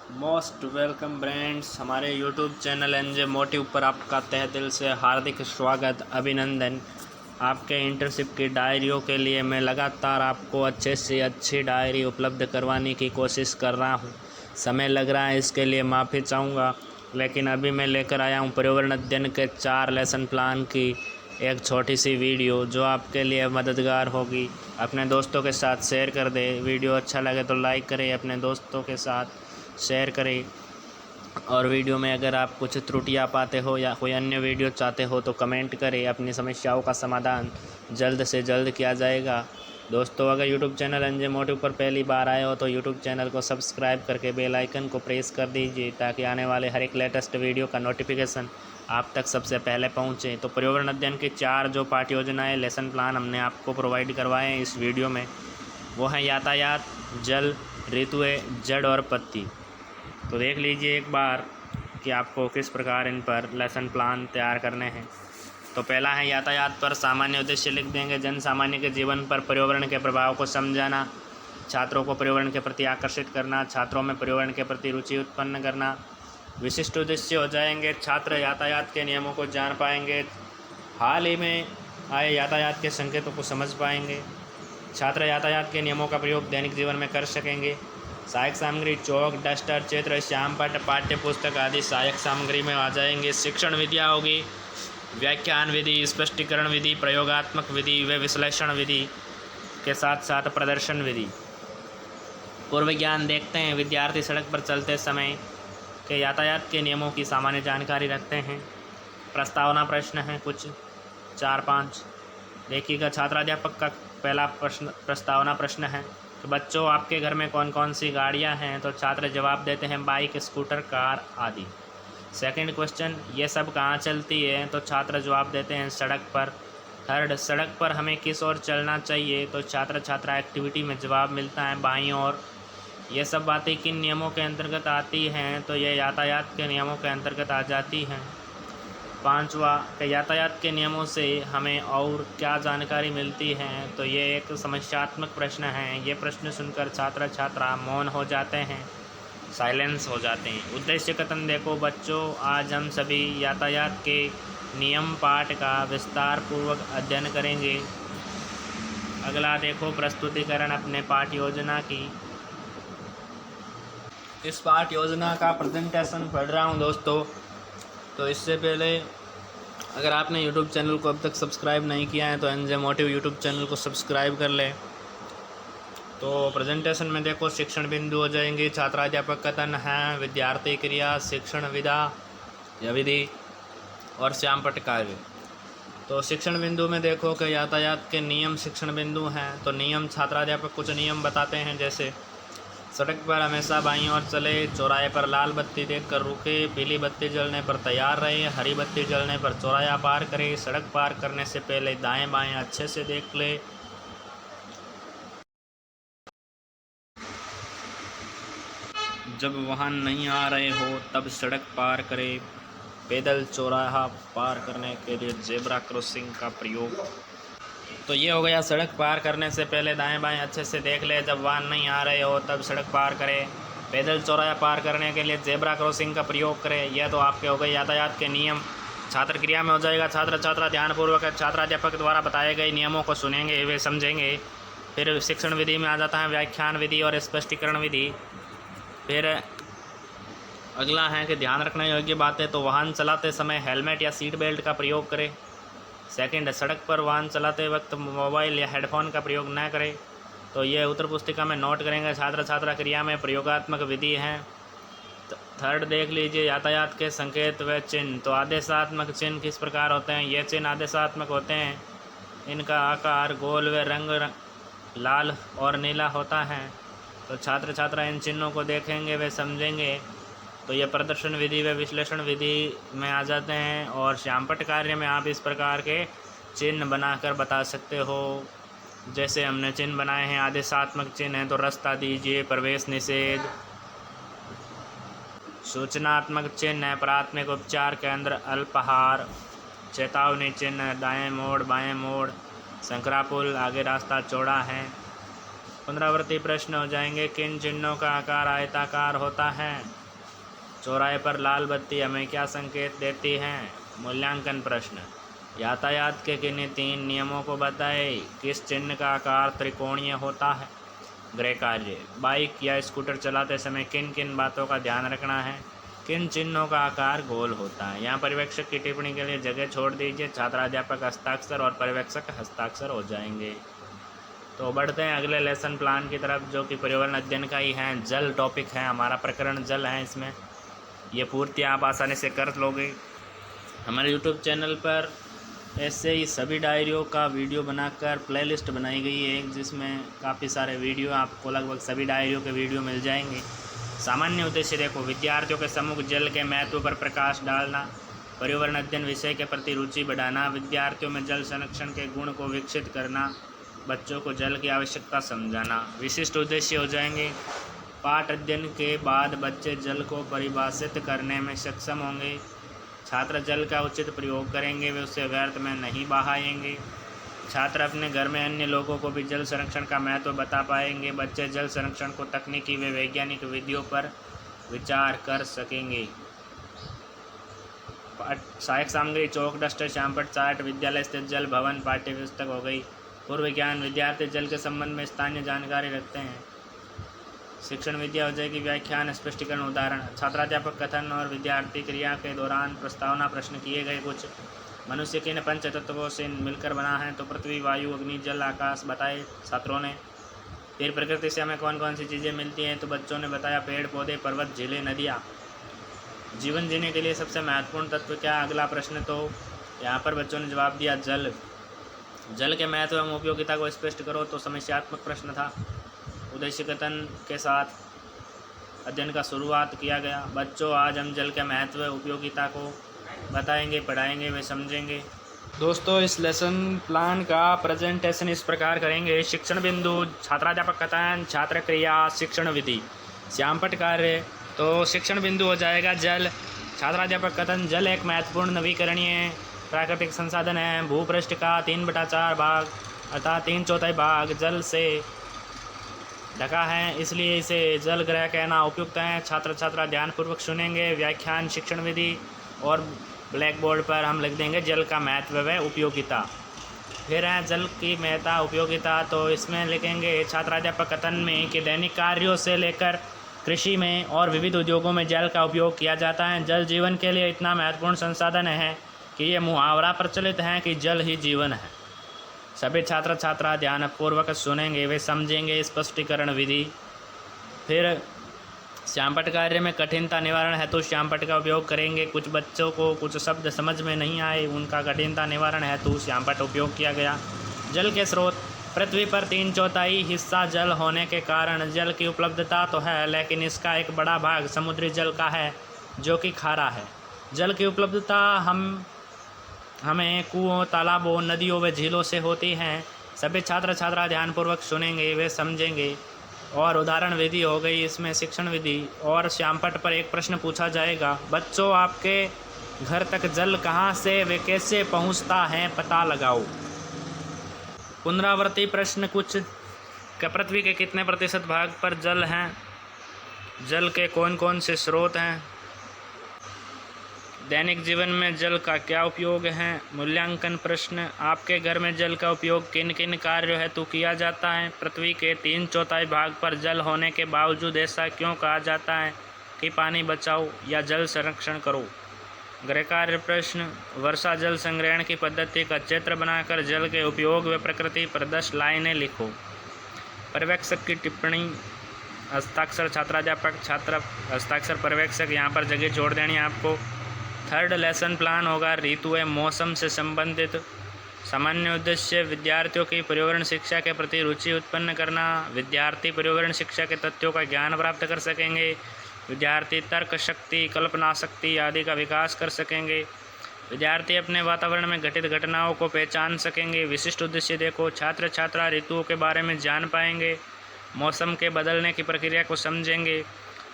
Most welcome friends, हमारे YouTube channel NJ motive पर आपका तहे दिल से हार्दिक स्वागत, अभिनंदन। आपके इंटर्नशिप की डायरियों के लिए मैं लगातार आपको अच्छे से अच्छी डायरी उपलब्ध करवाने की कोशिश कर रहा हूं। समय लग रहा है, इसके लिए माफ़ी चाहूँगा, लेकिन अभी मैं लेकर आया हूं पर्यावरण अध्ययन के 4 लेसन प्लान की एक छोटी सी वीडियो जो आपके लिए मददगार होगी। अपने दोस्तों के साथ शेयर कर दें। वीडियो अच्छा लगे तो लाइक करें, अपने दोस्तों के साथ शेयर करें। और वीडियो में अगर आप कुछ त्रुटियां पाते हो या कोई अन्य वीडियो चाहते हो तो कमेंट करें। अपनी समस्याओं का समाधान जल्द से जल्द किया जाएगा। दोस्तों, अगर यूट्यूब चैनल एनजे मोटिव पर पहली बार आए हो तो यूट्यूब चैनल को सब्सक्राइब करके बेल आइकन को प्रेस कर दीजिए, ताकि आने वाले हर एक लेटेस्ट वीडियो का नोटिफिकेशन आप तक सबसे पहले पहुँचे। तो पर्यावरण अध्ययन के 4 जो पाठ्य योजनाएँ लेसन प्लान हमने आपको प्रोवाइड करवाए हैं इस वीडियो में, वो हैं यातायात, जल, ऋतुएँ, जड़ और पत्ती। तो देख लीजिए एक बार कि आपको किस प्रकार इन पर लेसन प्लान तैयार करने हैं। तो पहला है यातायात पर सामान्य उद्देश्य लिख देंगे। जन सामान्य के जीवन पर पर्यावरण के प्रभाव को समझाना, छात्रों को पर्यावरण के प्रति आकर्षित करना, छात्रों में पर्यावरण के प्रति रुचि उत्पन्न करना। विशिष्ट उद्देश्य हो जाएंगे, छात्र यातायात के नियमों को जान पाएंगे, हाल ही में आए यातायात के संकेतों को समझ पाएंगे, छात्र यातायात के नियमों का प्रयोग दैनिक जीवन में कर सकेंगे। सहायक सामग्री चौक, डस्टर, चित्र, श्यामपट्ट, पाठ्य पुस्तक आदि सहायक सामग्री में आ जाएंगे। शिक्षण विधियाँ होगी, व्याख्यान विधि, स्पष्टीकरण विधि, प्रयोगात्मक विधि व विश्लेषण विधि के साथ साथ प्रदर्शन विधि। पूर्व ज्ञान देखते हैं। विद्यार्थी सड़क पर चलते समय के यातायात के नियमों की सामान्य जानकारी रखते हैं। प्रस्तावना प्रश्न हैं कुछ 4-5। देखिएगा, छात्राध्यापक का पहला प्रस्तावना प्रश्न है कि बच्चों, आपके घर में कौन कौन सी गाड़ियां हैं? तो छात्र जवाब देते हैं बाइक, स्कूटर, कार आदि। सेकंड क्वेश्चन, ये सब कहाँ चलती है? तो छात्र जवाब देते हैं सड़क पर। थर्ड, सड़क पर हमें किस ओर चलना चाहिए? तो छात्र छात्रा एक्टिविटी में जवाब मिलता है बाईं ओर। ये सब बातें किन नियमों के अंतर्गत आती हैं? तो ये यातायात के नियमों के अंतर्गत आ जाती हैं। पांचवा, यातायात के नियमों से हमें और क्या जानकारी मिलती है? तो ये एक समस्यात्मक प्रश्न है। ये प्रश्न सुनकर छात्र छात्रा मौन हो जाते हैं, साइलेंस हो जाते हैं। उद्देश्य कथन देखो बच्चों, आज हम सभी यातायात के नियम पाठ का विस्तार पूर्वक अध्ययन करेंगे। अगला देखो प्रस्तुतिकरण अपने पाठ्य योजना की। इस पाठ्य योजना का प्रेजेंटेशन पढ़ रहा हूँ दोस्तों। तो इससे पहले अगर आपने यूट्यूब चैनल को अब तक सब्सक्राइब नहीं किया है तो एनजे मोटिव यूट्यूब चैनल को सब्सक्राइब कर लें। तो प्रेजेंटेशन में देखो शिक्षण बिंदु हो जाएंगे, छात्राध्यापक कथन है, विद्यार्थी क्रिया, शिक्षण विधा या विधि और श्यामपट्ट कार्य। तो शिक्षण बिंदु में देखो कि यातायात के नियम शिक्षण बिंदु हैं। तो नियम, छात्राध्यापक कुछ नियम बताते हैं, जैसे सड़क पर हमेशा बाईं ओर चले, चौराहे पर लाल बत्ती देखकर रुके, पीली बत्ती जलने पर तैयार रहे, हरी बत्ती जलने पर चौराहा पार करें, सड़क पार करने से पहले दाएं बाएं अच्छे से देख ले, जब वाहन नहीं आ रहे हो तब सड़क पार करें, पैदल चौराहा पार करने के लिए जेब्रा क्रॉसिंग का प्रयोग। तो ये हो गया, सड़क पार करने से पहले दाएं बाएं अच्छे से देख ले, जब वाहन नहीं आ रहे हो तब सड़क पार करें, पैदल चौराहा पार करने के लिए जेब्रा क्रॉसिंग का प्रयोग करें। यह तो आपके हो गए यातायात के नियम। छात्र क्रिया में हो जाएगा, छात्र छात्रा ध्यानपूर्वक छात्राध्यापक द्वारा बताए गए नियमों को सुनेंगे, वे समझेंगे। फिर शिक्षण विधि में आ जाता है व्याख्यान विधि और स्पष्टीकरण विधि। फिर अगला है कि ध्यान रखने योग्य बातें, तो वाहन चलाते समय हेलमेट या सीट बेल्ट का प्रयोग करें। सेकंड, सड़क पर वाहन चलाते वक्त मोबाइल या हेडफोन का प्रयोग न करें। तो ये उत्तर पुस्तिका में नोट करेंगे। छात्र छात्रा क्रिया में प्रयोगात्मक विधि है। थर्ड देख लीजिए, यातायात के संकेत व चिन्ह। तो आदेशात्मक चिन्ह किस प्रकार होते हैं? ये चिन्ह आदेशात्मक होते हैं, इनका आकार गोल व रंग लाल और नीला होता है। तो छात्र छात्रा इन चिन्हों को देखेंगे, वे समझेंगे। तो ये प्रदर्शन विधि व विश्लेषण विधि में आ जाते हैं। और श्यामपट्ट कार्य में आप इस प्रकार के चिन्ह बनाकर बता सकते हो। जैसे हमने चिन्ह बनाए हैं, आदेशात्मक चिन्ह हैं तो रास्ता दीजिए, प्रवेश निषेध। सूचनात्मक चिन्ह है, प्राथमिक उपचार केंद्र, अल्पाहार। चेतावनी चिन्ह, दाएं मोड़, बाएं मोड़, संकरा पुल, आगे रास्ता चौड़ा है। पुनरावृत्ति प्रश्न हो जाएंगे। किन चिन्हों का आकार आयताकार होता है? चौराहे पर लाल बत्ती हमें क्या संकेत देती है? मूल्यांकन प्रश्न। यातायात के किन्हीं 3 नियमों को बताए। किस चिन्ह का आकार त्रिकोणीय होता है? गृह कार्य। बाइक या स्कूटर चलाते समय किन किन बातों का ध्यान रखना है? किन चिन्हों का आकार गोल होता है? यहाँ पर्यवेक्षक की टिप्पणी के लिए जगह छोड़ दीजिए। छात्राध्यापक हस्ताक्षर और पर्यवेक्षक हस्ताक्षर हो जाएंगे। तो बढ़ते हैं अगले लेसन प्लान की तरफ, जो कि पर्यावरण अध्ययन का ही है। जल टॉपिक है हमारा, प्रकरण जल है। इसमें ये पूर्ति आप आसानी से कर लोगे। हमारे यूट्यूब चैनल पर ऐसे ही सभी डायरियों का वीडियो बनाकर प्लेलिस्ट बनाई गई है, जिसमें काफ़ी सारे वीडियो आपको लगभग सभी डायरियों के वीडियो मिल जाएंगे। सामान्य उद्देश्य देखो, विद्यार्थियों के सम्मुख जल के महत्व पर प्रकाश डालना, पर्यावरण अध्ययन विषय के प्रति रुचि बढ़ाना, विद्यार्थियों में जल संरक्षण के गुण को विकसित करना, बच्चों को जल की आवश्यकता समझाना। विशिष्ट उद्देश्य हो जाएंगे। पाठ अध्ययन के बाद बच्चे जल को परिभाषित करने में सक्षम होंगे। छात्र जल का उचित प्रयोग करेंगे, वे उसे व्यर्थ में नहीं बहाएंगे। छात्र अपने घर में अन्य लोगों को भी जल संरक्षण का महत्व बता पाएंगे। बच्चे जल संरक्षण को तकनीकी व वैज्ञानिक विधियों पर विचार कर सकेंगे। सहायक सामग्री चौक, डस्टर, श्यामपट्ट, चार्ट, विद्यालय स्थित जल भवन, पाठ्य पुस्तक हो गई। पूर्व ज्ञान, विद्यार्थी जल के संबंध में स्थानीय जानकारी रखते हैं। शिक्षण विद्या हो जाएगी। व्याख्यान, स्पष्टीकरण, उदाहरण। छात्राध्यापक कथन और विद्यार्थी क्रिया के दौरान प्रस्तावना प्रश्न किए गए। कुछ मनुष्य किन 5 तत्वों से मिलकर बना है? तो पृथ्वी, वायु, अग्नि, जल, आकाश बताए छात्रों ने। फिर प्रकृति से हमें कौन कौन सी चीज़ें मिलती हैं? तो बच्चों ने बताया पेड़ पौधे, पर्वत, झीलें, नदियाँ। जीवन जीने के लिए सबसे महत्वपूर्ण तत्व क्या? अगला प्रश्न तो यहाँ पर बच्चों ने जवाब दिया जल। जल के महत्व एवं उपयोगिता को स्पष्ट करो, तो समस्यात्मक प्रश्न था। उद्देश्य कथन के साथ अध्ययन का शुरुआत किया गया। बच्चों, आज हम जल के महत्व उपयोगिता को बताएंगे, पढ़ाएंगे, वे समझेंगे। दोस्तों, इस लेसन प्लान का प्रेजेंटेशन इस प्रकार करेंगे। शिक्षण बिंदु, छात्राध्यापक कथन, छात्र क्रिया, शिक्षण विधि, श्यामपट्ट कार्य। तो शिक्षण बिंदु हो जाएगा जल। छात्राध्यापक कथन, जल एक महत्वपूर्ण नवीकरणीय प्राकृतिक संसाधन है। भूपृष्ठ का 3/4 भाग अर्थात 3/4 भाग जल से ढका है, इसलिए इसे जल ग्रह कहना उपयुक्त है। छात्र छात्रा ध्यानपूर्वक सुनेंगे। व्याख्यान, शिक्षण विधि और ब्लैक बोर्ड पर हम लिख देंगे जल का महत्व व उपयोगिता। फिर है जल की महत्ता, उपयोगिता। तो इसमें लिखेंगे छात्राध्यापक कथन में कि दैनिक कार्यों से लेकर कृषि में और विविध उद्योगों में जल का उपयोग किया जाता है। जल जीवन के लिए इतना महत्वपूर्ण संसाधन है कि ये मुहावरा प्रचलित है कि जल ही जीवन है। सभी छात्र छात्रा ध्यानपूर्वक सुनेंगे, वे समझेंगे स्पष्टीकरण विधि। फिर श्यामपट्ट कार्य में कठिनता निवारण हेतु श्यामपट्ट का उपयोग करेंगे। कुछ बच्चों को कुछ शब्द समझ में नहीं आए, उनका कठिनता निवारण हेतु श्यामपट्ट उपयोग किया गया। जल के स्रोत, पृथ्वी पर 3/4 हिस्सा जल होने के कारण जल की उपलब्धता तो है, लेकिन इसका एक बड़ा भाग समुद्री जल का है जो कि खारा है। जल की उपलब्धता हमें कुओं, तालाबों, नदियों व झीलों से होती हैं। सभी छात्र छात्रा ध्यानपूर्वक सुनेंगे, वे समझेंगे। और उदाहरण विधि हो गई इसमें शिक्षण विधि। और श्यामपट्ट पर एक प्रश्न पूछा जाएगा, बच्चों आपके घर तक जल कहाँ से व कैसे पहुँचता है पता लगाओ। पुनरावृत्ति प्रश्न, कुछ पृथ्वी के कितने प्रतिशत भाग पर जल हैं? जल के कौन कौन से स्रोत हैं? दैनिक जीवन में जल का क्या उपयोग है? मूल्यांकन प्रश्न, आपके घर में जल का उपयोग किन किन कार्यों हेतु किया जाता है? पृथ्वी के 3/4 भाग पर जल होने के बावजूद ऐसा क्यों कहा जाता है कि पानी बचाओ या जल संरक्षण करो? गृह कार्य प्रश्न, वर्षा जल संग्रहण की पद्धति का चित्र बनाकर जल के उपयोग व प्रकृति पर 10 लाइनें लिखो। पर्यवेक्षक की टिप्पणी, हस्ताक्षर छात्राध्यापक, छात्र हस्ताक्षर पर्यवेक्षक, यहाँ पर जगह छोड़ देनी है आपको। थर्ड लेसन प्लान होगा ऋतु एवं मौसम से संबंधित। सामान्य उद्देश्य, विद्यार्थियों की पर्यावरण शिक्षा के प्रति रुचि उत्पन्न करना। विद्यार्थी पर्यावरण शिक्षा के तथ्यों का ज्ञान प्राप्त कर सकेंगे। विद्यार्थी तर्क शक्ति, कल्पना शक्ति आदि का विकास कर सकेंगे। विद्यार्थी अपने वातावरण में घटित घटनाओं को पहचान सकेंगे। विशिष्ट उद्देश्य देखो, छात्र छात्रा ऋतुओं के बारे में जान पाएंगे, मौसम के बदलने की प्रक्रिया को समझेंगे,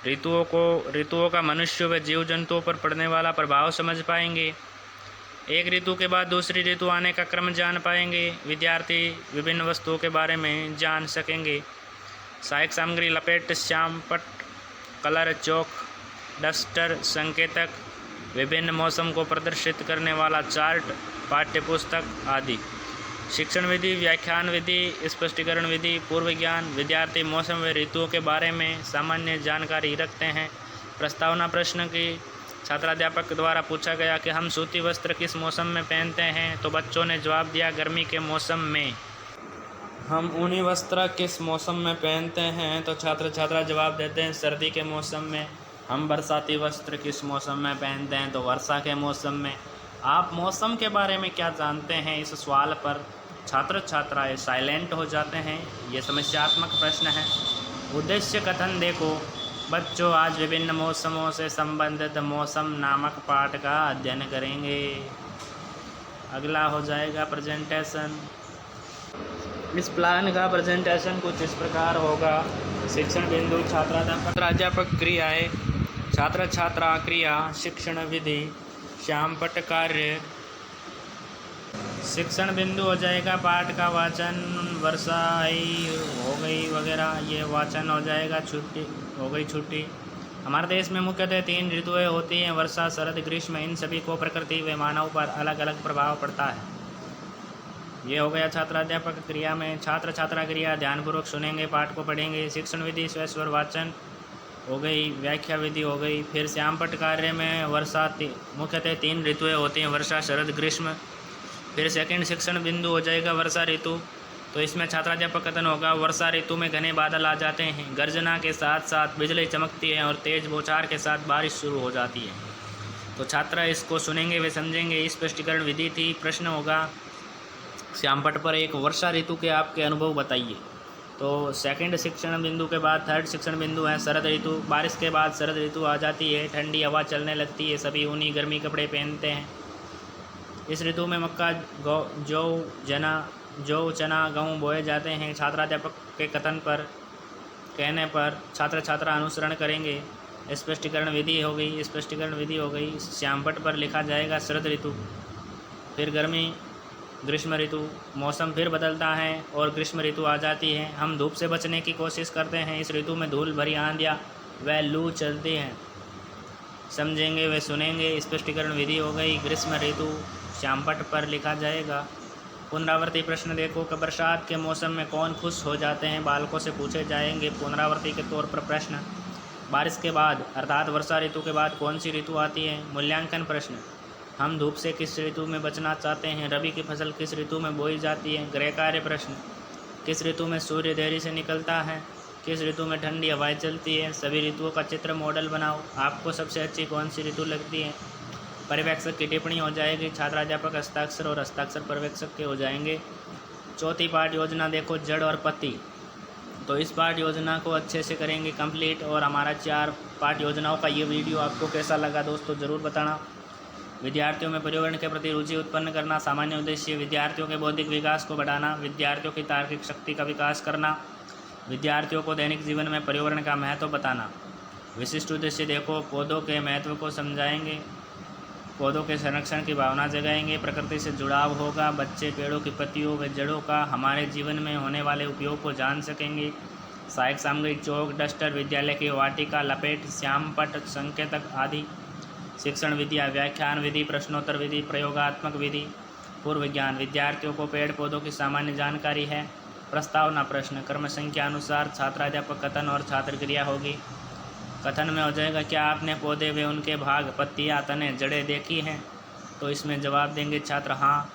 ऋतुओं का मनुष्य व जीव जंतुओं पर पड़ने वाला प्रभाव समझ पाएंगे, एक ऋतु के बाद दूसरी ऋतु आने का क्रम जान पाएंगे। विद्यार्थी विभिन्न वस्तुओं के बारे में जान सकेंगे। सहायक सामग्री लपेट, श्यामपट्ट, कलर, चौक, डस्टर, संकेतक, विभिन्न मौसम को प्रदर्शित करने वाला चार्ट, पाठ्यपुस्तक आदि। शिक्षण विधि, व्याख्यान विधि, स्पष्टीकरण विधि, पूर्व ज्ञान। विद्यार्थी मौसम व ऋतुओं के बारे में सामान्य जानकारी रखते हैं। प्रस्तावना प्रश्न की छात्राध्यापक द्वारा पूछा गया कि हम सूती वस्त्र किस मौसम में पहनते हैं, तो बच्चों ने जवाब दिया गर्मी के मौसम में। हम ऊनी वस्त्र किस मौसम में पहनते हैं, तो छात्र छात्रा जवाब देते हैं सर्दी के मौसम में। हम बरसाती वस्त्र किस मौसम में पहनते हैं, तो वर्षा के मौसम में। आप मौसम के बारे में क्या जानते हैं, इस सवाल पर छात्र छात्राएं साइलेंट हो जाते हैं। ये समस्यात्मक प्रश्न है। उद्देश्य कथन देखो बच्चों, आज विभिन्न मौसमों से संबंधित मौसम नामक पाठ का अध्ययन करेंगे। अगला हो जाएगा प्रेजेंटेशन। इस प्लान का प्रेजेंटेशन कुछ इस प्रकार होगा। शिक्षण बिंदु, छात्राध्यापक क्रियाएं, छात्र छात्रा क्रिया, शिक्षण विधि, श्यामपट्ट कार्य। शिक्षण बिंदु हो जाएगा पाठ का वाचन, वर्षा आई हो गई वगैरह, ये वाचन हो जाएगा। छुट्टी हो गई, छुट्टी। हमारे देश में मुख्यतः 3 ऋतुएं होती हैं, वर्षा, शरद, ग्रीष्म। इन सभी को प्रकृति व मानव पर अलग अलग प्रभाव पड़ता है। ये हो गया छात्राध्यापक क्रिया में। छात्र छात्रा क्रिया, ध्यानपूर्वक सुनेंगे, पाठ को पढ़ेंगे। शिक्षण विधि, स्वर वाचन हो गई, व्याख्या विधि हो गई। फिर श्यामपट्ट कार्य में वर्षा, मुख्यतः 3 ऋतुएं होती हैं, वर्षा, शरद, ग्रीष्म। फिर सेकंड शिक्षण बिंदु हो जाएगा वर्षा ऋतु। तो इसमें छात्राध्यापक कथन होगा वर्षा ऋतु में घने बादल आ जाते हैं, गर्जना के साथ साथ बिजली चमकती है और तेज बौछार के साथ बारिश शुरू हो जाती है। तो छात्र इसको सुनेंगे वे समझेंगे। स्पष्टीकरण विधि थी। प्रश्न होगा श्यामपट्ट पर एक वर्षा ऋतु के आपके अनुभव बताइए। तो सेकंड शिक्षण बिंदु के बाद थर्ड शिक्षण बिंदु है शरद ऋतु। बारिश के बाद शरद ऋतु आ जाती है, ठंडी हवा चलने लगती है, सभी ऊनी गर्मी कपड़े पहनते हैं। इस ऋतु में मक्का, जौ, चना, गेहूँ बोए जाते हैं। छात्राध्यापक के कथन पर कहने पर छात्र छात्रा अनुसरण करेंगे। स्पष्टीकरण विधि हो गई, स्पष्टीकरण विधि हो गई। श्यामपट्ट पर लिखा जाएगा शरद ऋतु। फिर गर्मी, ग्रीष्म ऋतु। मौसम फिर बदलता है और ग्रीष्म ऋतु आ जाती है। हम धूप से बचने की कोशिश करते हैं। इस ऋतु में धूल भरी आंधियाँ व लू चलती हैं, समझेंगे वे सुनेंगे। स्पष्टीकरण विधि हो गई। ग्रीष्म ऋतु श्यामपट्ट पर लिखा जाएगा। पुनरावर्ती प्रश्न देखो कि बरसात के मौसम में कौन खुश हो जाते हैं, बालकों से पूछे जाएंगे पुनरावर्ती के तौर पर प्रश्न। बारिश के बाद अर्थात वर्षा ऋतु के बाद कौन सी ऋतु आती है, मूल्यांकन प्रश्न। हम धूप से किस ऋतु में बचना चाहते हैं, रबी की फसल किस ऋतु में बोई जाती है। गृह कार्य प्रश्न, किस ऋतु में सूर्य देरी से निकलता है, किस ऋतु में ठंडी हवाएं चलती है। सभी ऋतुओं का चित्र मॉडल बनाओ। आपको सबसे अच्छी कौन सी ऋतु लगती है। पर्यवेक्षक की टिप्पणी हो जाएगी। छात्राध्यापक हस्ताक्षर और हस्ताक्षर पर्यवेक्षक के हो जाएंगे। चौथी पाठ योजना देखो, जड़ और पत्ती। तो इस पाठ योजना को अच्छे से करेंगे कंप्लीट। और हमारा 4 पाठ योजनाओं का ये वीडियो आपको कैसा लगा दोस्तों ज़रूर बताना। विद्यार्थियों में पर्यावरण के प्रति रुचि उत्पन्न करना। सामान्य उद्देश्य विद्यार्थियों के बौद्धिक विकास को बढ़ाना, विद्यार्थियों की तार्किक शक्ति का विकास करना, विद्यार्थियों को दैनिक जीवन में पर्यावरण का महत्व बताना। विशिष्ट उद्देश्य देखो, पौधों के महत्व को समझाएंगे, पौधों के संरक्षण की भावना जगाएंगे, प्रकृति से जुड़ाव होगा, बच्चे पेड़ों की पत्तियों व जड़ों का हमारे जीवन में होने वाले उपयोग को जान सकेंगे। सहायक सामग्री चौक, डस्टर, विद्यालय की वाटिका, लपेट, श्यामपट्ट, संकेतक आदि। शिक्षण विधियाँ, व्याख्यान विधि, प्रश्नोत्तर विधि, प्रयोगात्मक विधि। पूर्व ज्ञान, विद्यार्थियों को पेड़ पौधों की सामान्य जानकारी है। प्रस्तावना प्रश्न, क्रम संख्या अनुसार छात्राध्यापक कथन और छात्र क्रिया होगी। कथन में हो जाएगा क्या आपने पौधे व उनके भाग, पत्तियाँ, तने, जड़ें देखी हैं। तो इसमें जवाब देंगे छात्र हाँ।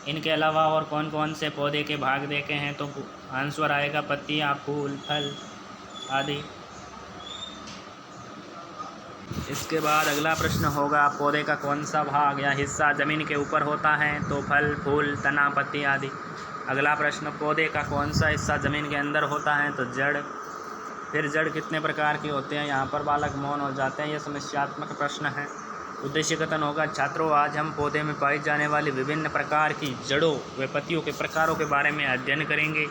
इनके अलावा और कौन कौन से पौधे के भाग देखे हैं, तो आंसर आएगा पत्तियाँ, फूल, फल आदि। इसके बाद अगला प्रश्न होगा पौधे का कौन सा भाग या हिस्सा ज़मीन के ऊपर होता है, तो फल, फूल, तना, पत्ती आदि। अगला प्रश्न, पौधे का कौन सा हिस्सा ज़मीन के अंदर होता है, तो जड़। फिर जड़ कितने प्रकार के होते हैं, यहाँ पर बालक मौन हो जाते हैं। यह समस्यात्मक प्रश्न है। उद्देश्य कथन होगा छात्रों आज हम पौधे में पाई जाने वाली विभिन्न प्रकार की जड़ों व पत्तियों के प्रकारों के बारे में अध्ययन करेंगे।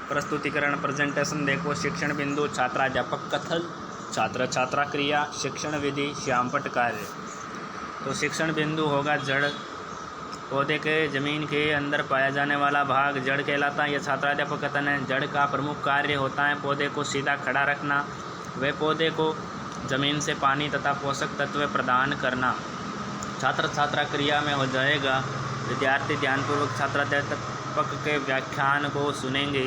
प्रस्तुतिकरण प्रेजेंटेशन देखो, शिक्षण बिंदु, छात्राध्यापक कथन, छात्र छात्रा क्रिया, शिक्षण विधि, श्यामपट्ट कार्य। तो शिक्षण बिंदु होगा जड़, पौधे के जमीन के अंदर पाया जाने वाला भाग जड़ कहलाता है। यह छात्राध्यापक कथन है। जड़ का प्रमुख कार्य होता है पौधे को सीधा खड़ा रखना व पौधे को जमीन से पानी तथा पोषक तत्व प्रदान करना। छात्र छात्रा क्रिया में हो जाएगा। विद्यार्थी ध्यानपूर्वक छात्राध्यापक के व्याख्यान को सुनेंगे।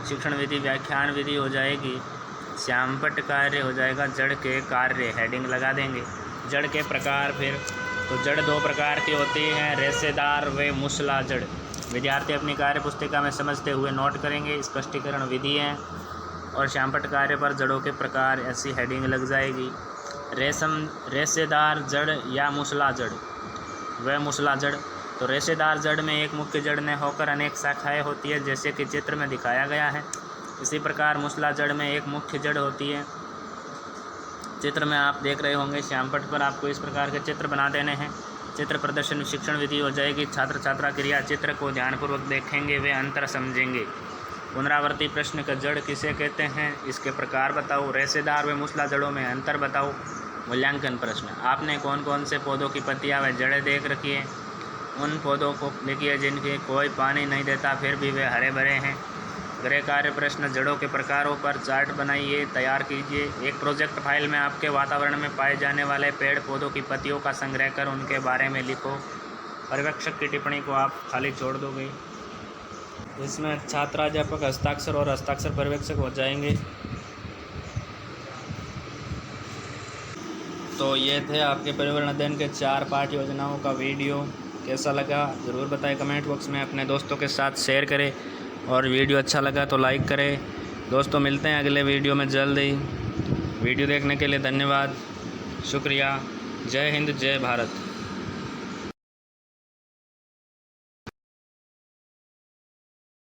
शिक्षण विधि व्याख्यान विधि हो जाएगी। श्यामपट्ट कार्य हो जाएगा। जड़ के कार्य हेडिंग लगा देंगे। जड़ के प्रकार फिर तो जड़ दो प्रकार की होती हैं, रेशेदार व मूसला जड़। विद्यार्थी अपनी कार्य पुस्तिका में समझते हुए नोट करेंगे। स्पष्टीकरण विधि है और श्यामपट्ट कार्य पर जड़ों के प्रकार ऐसी हेडिंग लग जाएगी। रेशेदार जड़ या मूसला जड़ व मूसला जड़। तो रेशेदार जड़ में एक मुख्य जड़ ने होकर अनेक शाखाएं होती है, जैसे कि चित्र में दिखाया गया है। इसी प्रकार मूसला जड़ में एक मुख्य जड़ होती है। चित्र में आप देख रहे होंगे। श्यामपट्ट पर आपको इस प्रकार के चित्र बना देने हैं। चित्र प्रदर्शन शिक्षण विधि हो जाएगी। छात्र छात्रा क्रिया चित्र को ध्यानपूर्वक देखेंगे वे अंतर समझेंगे। पुनरावर्ती प्रश्न का जड़ किसे कहते हैं, इसके प्रकार बताओ। रेशेदार व मूसला जड़ों में अंतर बताओ। मूल्यांकन प्रश्न। आपने कौन कौन से पौधों की पत्तियां व जड़ें देख रखी हैं। उन पौधों को लिखिए जिनके कोई पानी नहीं देता फिर भी वे हरे भरे हैं। गृह कार्य प्रश्न। जड़ों के प्रकारों पर चार्ट बनाइए, तैयार कीजिए। एक प्रोजेक्ट फाइल में आपके वातावरण में पाए जाने वाले पेड़ पौधों की पत्तियों का संग्रह कर उनके बारे में लिखो। पर्यवेक्षक की टिप्पणी को आप खाली छोड़ दोगे। इसमें छात्राध्यापक हस्ताक्षर और हस्ताक्षर पर्यवेक्षक हो जाएंगे। तो ये थे आपके पर्यावरण अध्ययन के 4 पाठ योजनाओं का वीडियो। कैसा लगा ज़रूर बताएं कमेंट बॉक्स में। अपने दोस्तों के साथ शेयर करें और वीडियो अच्छा लगा तो लाइक करें। दोस्तों मिलते हैं अगले वीडियो में जल्द ही। वीडियो देखने के लिए धन्यवाद, शुक्रिया। जय हिंद, जय भारत।